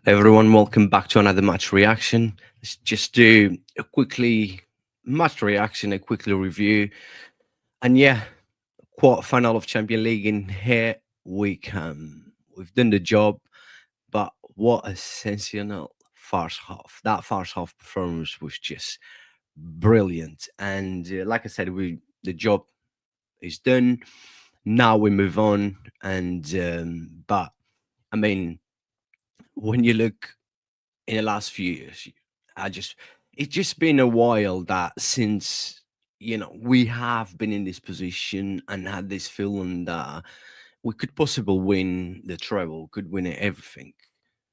Everyone, welcome back to another match reaction. Let's just do a quickly match reaction, a quickly review, and yeah, quarter final of Champion League in here we come. We've done the job, but what a sensational first half! That first half performance was just brilliant, and like I said, we the job is done. Now we move on, and but I mean, when you look in the last few years. I just it's just been a while that since we have been in this position and had this feeling that we could possibly win the treble, could win everything.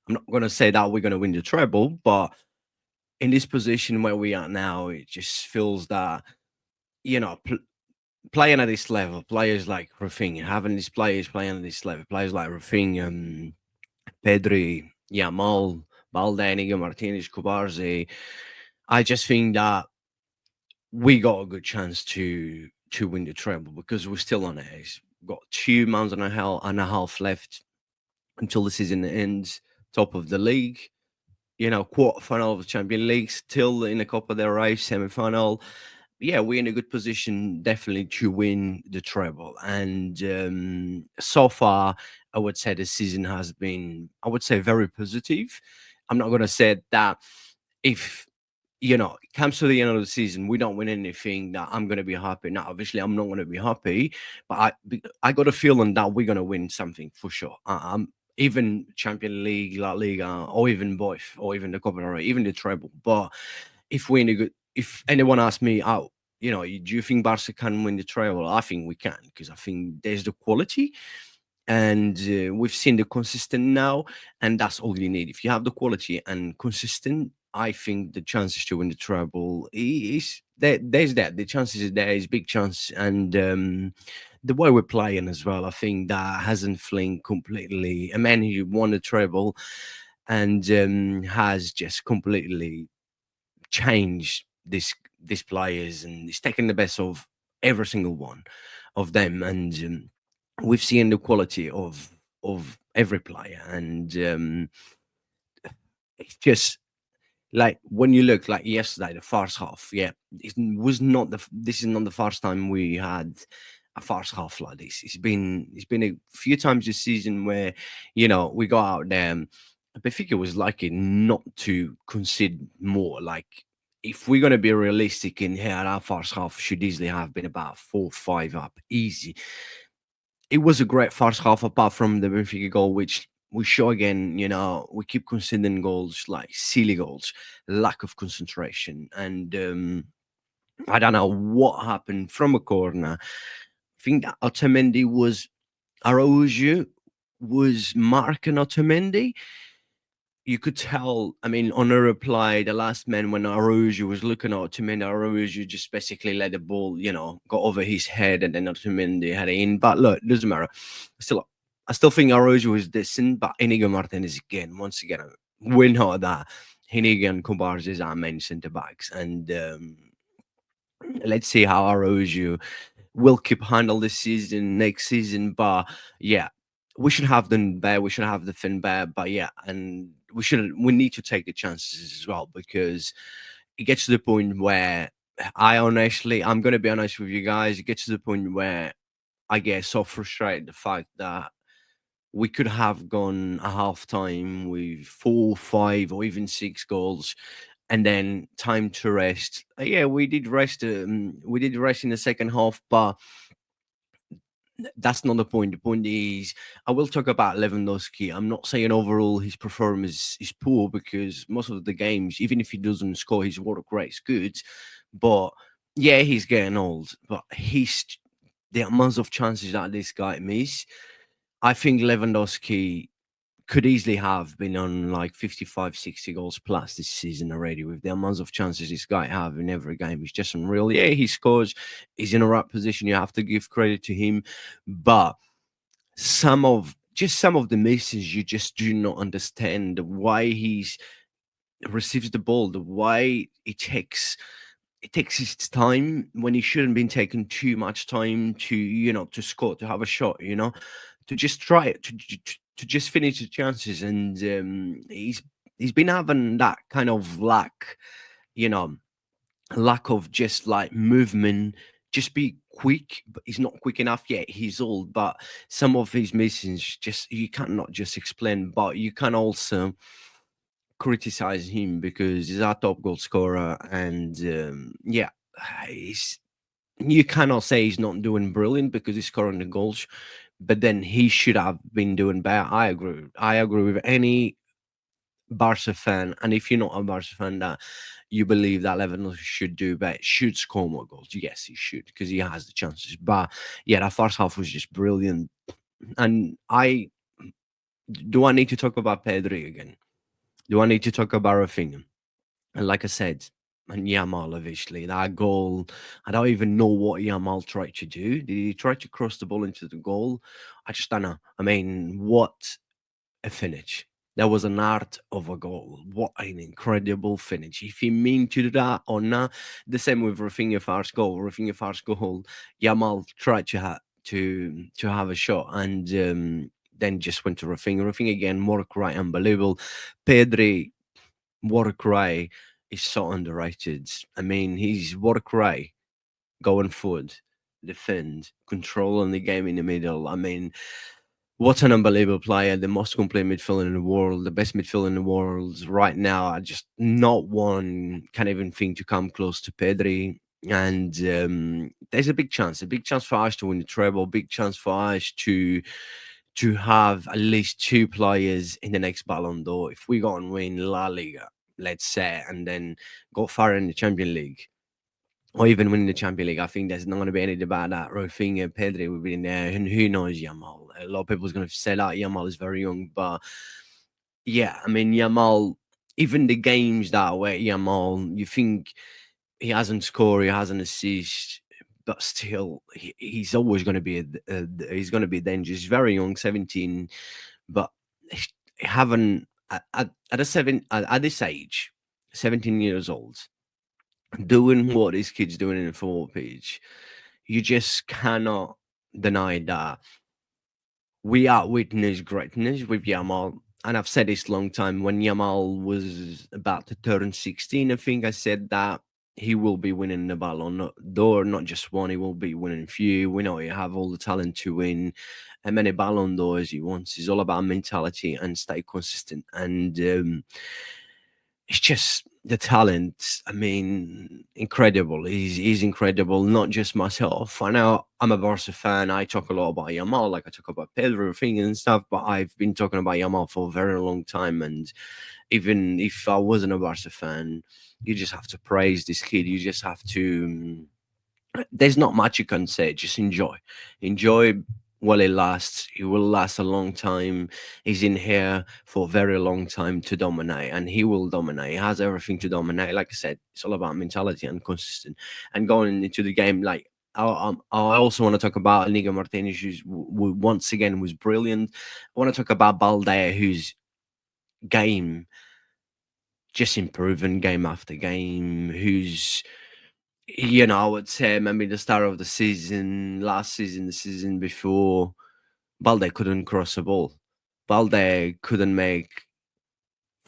I'm not gonna say that we're gonna win the treble, but in this position where we are now, it just feels that you know playing at this level, players like Raphinha, having these players playing at this level, players like Raphinha, Pedri, Yamal, Balde, Martinez, Kubarzi. I just think that we got a good chance to win the treble because we're still on it. It's got 2 months and a half left until the season ends. Top of the league, quarter final of the Champions League, still in the Copa del Rey semi final. Yeah, we're in a good position definitely to win the treble. And so far, I would say the season has been, I would say, very positive. I'm not going to say that if it comes to the end of the season, we don't win anything, that I'm going to be happy. Now, obviously, I'm not going to be happy, but I got a feeling that we're going to win something for sure. Even Champion League, La Liga, or even both, or even the Copa del Rey, even the treble. But if anyone asks me, oh, do you think Barca can win the treble? I think we can because I think there's the quality, and we've seen the consistent now, and that's all you need. If you have the quality and consistent, I think the chances to win the treble is there. There's that the chances is there is big chance, and the way we're playing as well, I think that hasn't flinked completely. A man who won the treble and has just completely changed these players, and he's taken the best of every single one of them, and we've seen the quality of every player, and it's just like when you look like yesterday, the first half, yeah, it was not this is not the first time we had a first half like this. It's been a few times this season where we go out there. Benfica was lucky not to concede more. Like if we're gonna be realistic in here, our first half should easily have been about 4-5 up, easy. It was a great first half, apart from the Benfica goal, which we show again, we keep conceding goals, like silly goals, lack of concentration. And I don't know what happened from a corner. I think that Otamendi was Araujo was marking Otamendi. You could tell, I mean, on a reply, the last man when Araujo was looking at Otamendi, Araujo just basically let the ball, go over his head, and then Otamendi had it in. But look, it doesn't matter. I still think Araujo is decent, but Inigo Martinez again, once again, we know that Inigo and Kubarz is our main centre backs, and let's see how Araujo will keep handle this season, next season. But yeah, we should have them bear. We should have the fin bear. But yeah, and we need to take the chances as well, because it gets to the point where I'm gonna be honest with you guys. It gets to the point where I get so frustrated the fact that we could have gone a half time with 4, 5, or even 6 goals, and then time to rest. Yeah, we did rest. We did rest in the second half, but that's not the point. The point is, I will talk about Lewandowski. I'm not saying overall his performance is poor, because most of the games, even if he doesn't score, his work rate is good. But yeah, he's getting old. But the amounts of chances that this guy miss, I think Lewandowski could easily have been on like 55, 60 goals plus this season already, with the amounts of chances this guy have in every game. It's just unreal. Yeah, he scores. He's in the right position. You have to give credit to him. But some of the misses, you just do not understand why he's receives the ball, the why it takes his time when he shouldn't been taking too much time to score, to have a shot, to just try it, to just finish the chances, and he's been having that kind of you know, lack of just like movement. Just be quick, but he's not quick enough yet. He's old, but some of his missings just you cannot just explain, but you can also criticize him because he's our top goal scorer, and yeah, he's you cannot say he's not doing brilliant because he's scoring the goals, but then he should have been doing better. I agree. I agree with any Barca fan, and if you're not a Barca fan, that you believe that Lewandowski should do better, should score more goals. Yes, he should because he has the chances. But yeah, that first half was just brilliant. And I do I need to talk about Pedri again? Do I need to talk about Raphinha? And like I said, and Yamal, obviously, that goal, I don't even know what Yamal tried to do. Did he try to cross the ball into the goal? I just don't know. I mean, what a finish. That was an art of a goal. What an incredible finish. If he mean to do that or not, the same with Rafinha first goal. Rafinha first goal, Yamal tried to have a shot and then just went to Rafinha. Rafinha again, work right, unbelievable. Pedri, work right is so underrated. I mean, he's work right, going forward, defend, controlling the game in the middle. I mean, what an unbelievable player, the most complete midfielder in the world, the best midfielder in the world right now. I just not one can even think to come close to Pedri. And there's a big chance for us to win the treble, big chance for us to have at least two players in the next Ballon d'Or. If we go and win La Liga, let's say, and then go far in the Champions League, or even winning the Champions League, I think there's not going to be any debate that Raphinha, Pedri will be in there, and who knows Yamal. A lot of people's going to say that Yamal is very young, but yeah, I mean Yamal. Even the games that where Yamal, you think he hasn't scored, he hasn't assist, but still, he's always going to be he's going to be dangerous. He's very young, 17, but he haven't at this age, 17 years old, doing what this kid's doing in the forward page, you just cannot deny that we are witness greatness with Yamal. And I've said this long time. When Yamal was about to turn 16, I think I said that he will be winning the Ballon d'Or, not just one. He will be winning a few. We know he have all the talent to win as many Ballon d'Ors he wants. It's all about mentality and stay consistent. And it's just the talent. I mean, incredible. He's incredible. Not just myself. I know I'm a Barca fan. I talk a lot about Yamal, like I talk about Pedro thing and stuff. But I've been talking about Yamal for a very long time. And even if I wasn't a Barca fan, you just have to praise this kid. You just have to. There's not much you can say. Just enjoy. Enjoy while it lasts. It will last a long time. He's in here for a very long time to dominate, and he will dominate. He has everything to dominate. Like I said, it's all about mentality and consistent. And going into the game, like I also want to talk about Inigo Martinez, who's once again was brilliant. I want to talk about Balde, whose game just improving game after game. Who's I would say maybe the start of the season, last season, the season before, Balde couldn't cross a ball. Balde couldn't make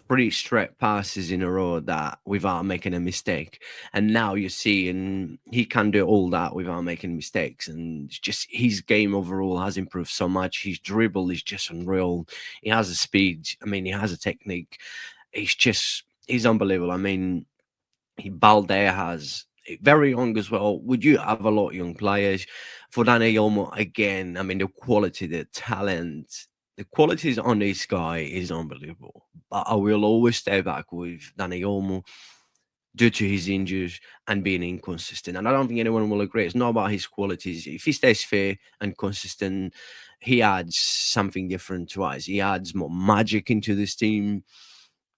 three straight passes in a row that without making a mistake. And now you see, and he can do all that without making mistakes. And it's just his game overall has improved so much. His dribble is just unreal. He has a speed. I mean, he has a technique. He's unbelievable. I mean, Balde has very young as well. Would you have a lot of young players for Dani Olmo again? I mean, the quality, the talent, the qualities on this guy is unbelievable. But I will always stay back with Dani Olmo due to his injuries and being inconsistent. And I don't think anyone will agree. It's not about his qualities. If he stays fair and consistent, he adds something different to us. He adds more magic into this team,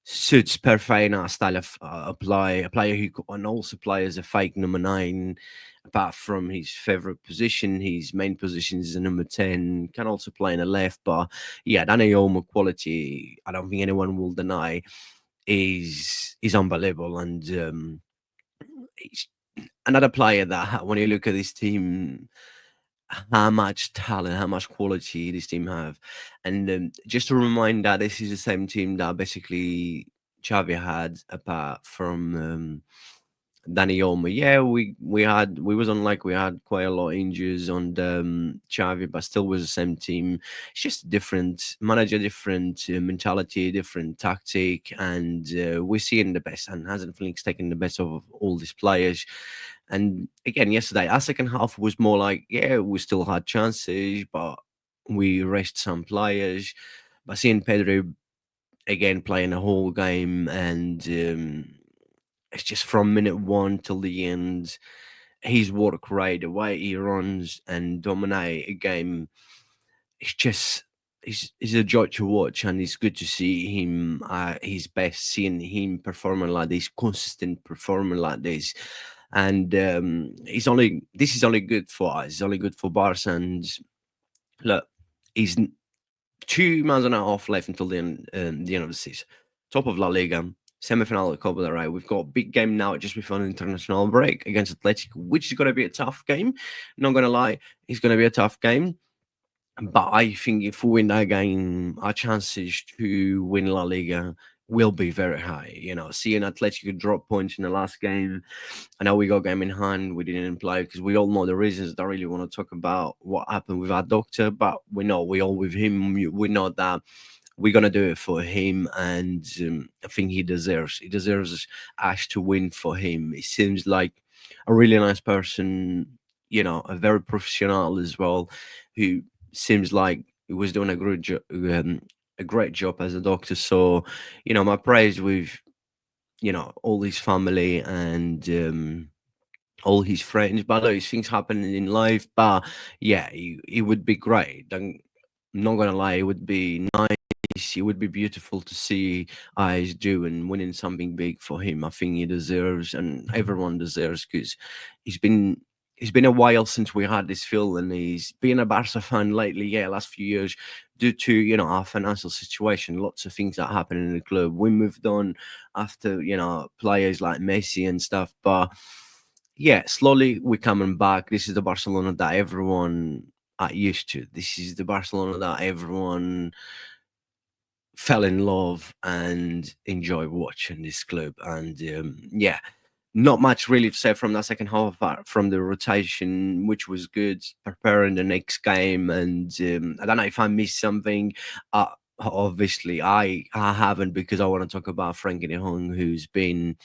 suits perfect in our style of play. A player who can also play as a fake number 9, apart from his favorite position. His main position is a number 10. Can also play in the left, but yeah, Dani Olmo quality, I don't think anyone will deny, is unbelievable. And he's another player that when you look at this team, how much talent, how much quality this team have. And just to remind that this is the same team that basically Xavi had, apart from Danny Olmo. Yeah, we was on, like, we had quite a lot of injuries on the Xavi, but still was the same team. It's just a different manager, different mentality, different tactic, and we're seeing the best. And hasn't Flink's taken the best of all these players. And again, yesterday, our second half was more like, yeah, we still had chances, but we rest some players. But seeing Pedri again playing the whole game, and it's just from minute one till the end, his work rate, the way he runs and dominate a game, it's just it's a joy to watch, and it's good to see him his best, seeing him performing like this, consistent performing like this. And it's only this is only good for us. It's only good for Barca. And look, he's 2 months and a half left until the end of the season. Top of La Liga, semi-final of the Copa del Rey. We've got a big game now just before the international break against Athletic, which is going to be a tough game. Not going to lie, it's going to be a tough game. But I think if we win that game, our chances to win La Liga will be very high. Seeing Atletico drop points in the last game, I know we got game in hand. We didn't play because we all know the reasons. Don't really want to talk about what happened with our doctor, but we all with him. We know that we're gonna do it for him, and I think he deserves us to win for him. He seems like a really nice person, a very professional as well, who seems like he was doing a great job as a doctor. So, my praise with all his family and all his friends. But look, things happen in life. But yeah, it would be great. I'm not gonna lie, it would be nice. It would be beautiful to see eyes doing winning something big for him. I think he deserves, and everyone deserves, because he's been it's been a while since we had this feel, and he's been a Barca fan lately. Yeah, last few years, due to our financial situation, lots of things that happened in the club. We moved on after players like Messi and stuff, but yeah, slowly we're coming back. This is the Barcelona that everyone used to. This is the Barcelona that everyone fell in love and enjoy watching this club. And yeah, not much really to say from that second half, apart from the rotation, which was good, preparing the next game. And I don't know if I missed something. Obviously, I haven't, because I want to talk about Frankie de Jong, who's been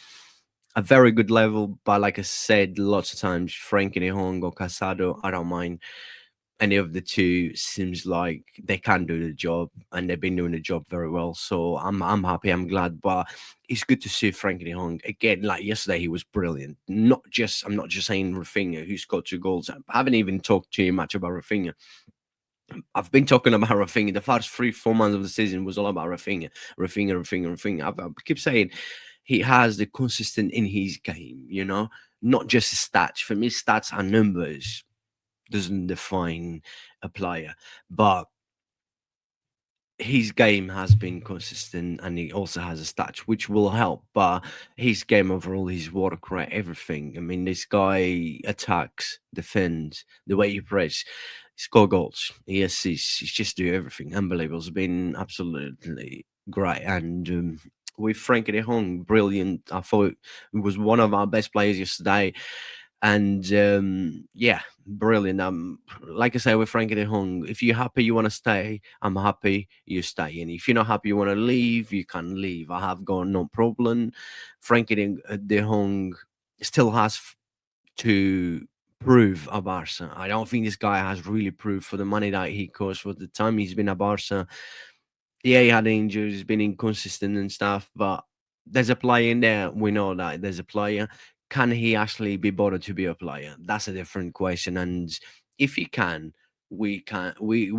a very good level. But like I said, lots of times, Frankie de Jong or Casado, I don't mind any of the two. Seems like they can do the job, and they've been doing the job very well. So I'm happy, I'm glad. But it's good to see Frankie de Jong again. Like yesterday, he was brilliant. I'm not just saying Raphinha, who scored 2 goals. I haven't even talked to you much about Raphinha. I've been talking about Raphinha. The first 3-4 months of the season was all about Raphinha, Raphinha. I keep saying he has the consistent in his game. Not just stats. For me, stats are numbers, doesn't define a player. But his game has been consistent, and he also has a stats which will help. But his game overall, his work rate, everything. I mean, this guy attacks, defends, the way he plays, score goals, he assists, he's just do everything. Unbelievable. It's been absolutely great. And with Frankie de Jong, brilliant. I thought he was one of our best players yesterday. And yeah, brilliant. Like I say, with Frankie de Jong, if you're happy, you want to stay, I'm happy, you stay. And if you're not happy, you want to leave, you can leave. I have got no problem. Frankie de Jong still has to prove a Barca. I don't think this guy has really proved, for the money that he costs, for the time he's been at Barca. Yeah, he had injuries, he's been inconsistent and stuff, but there's a player in there. We know that there's a player. Can he actually be bothered to be a player? That's a different question. And if he can, we can. We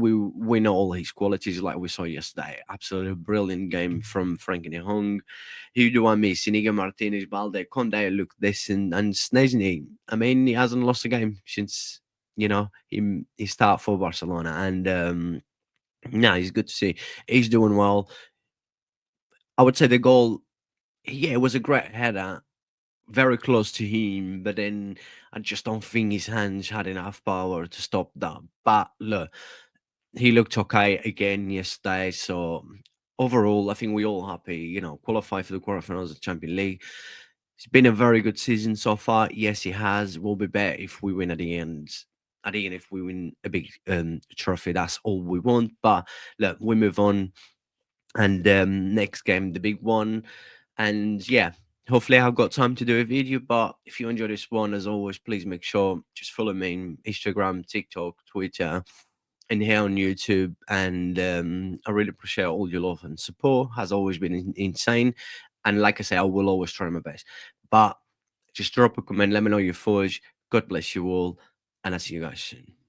know all his qualities, like we saw yesterday. Absolutely brilliant game from Frankie de Jong. Who do I miss? Inigo Martinez, Balde, Conde, look this, and Snežny. I mean, he hasn't lost a game since he started for Barcelona. And no, he's good to see. He's doing well. I would say the goal, yeah, it was a great header very close to him, but then I just don't think his hands had enough power to stop that. But look, he looked okay again yesterday. So overall, I think we all happy. Qualify for the quarterfinals of the Champions League. It's been a very good season so far. Yes, it has. Will be better if we win at the end. At the end, if we win a big trophy, that's all we want. But look, we move on, and next game, the big one, and yeah. Hopefully, I've got time to do a video. But if you enjoy this one, as always, please make sure just follow me on Instagram, TikTok, Twitter, and here on YouTube. And I really appreciate all your love and support. Has always been insane. And like I say, I will always try my best. But just drop a comment, let me know your thoughts. God bless you all, and I'll see you guys soon.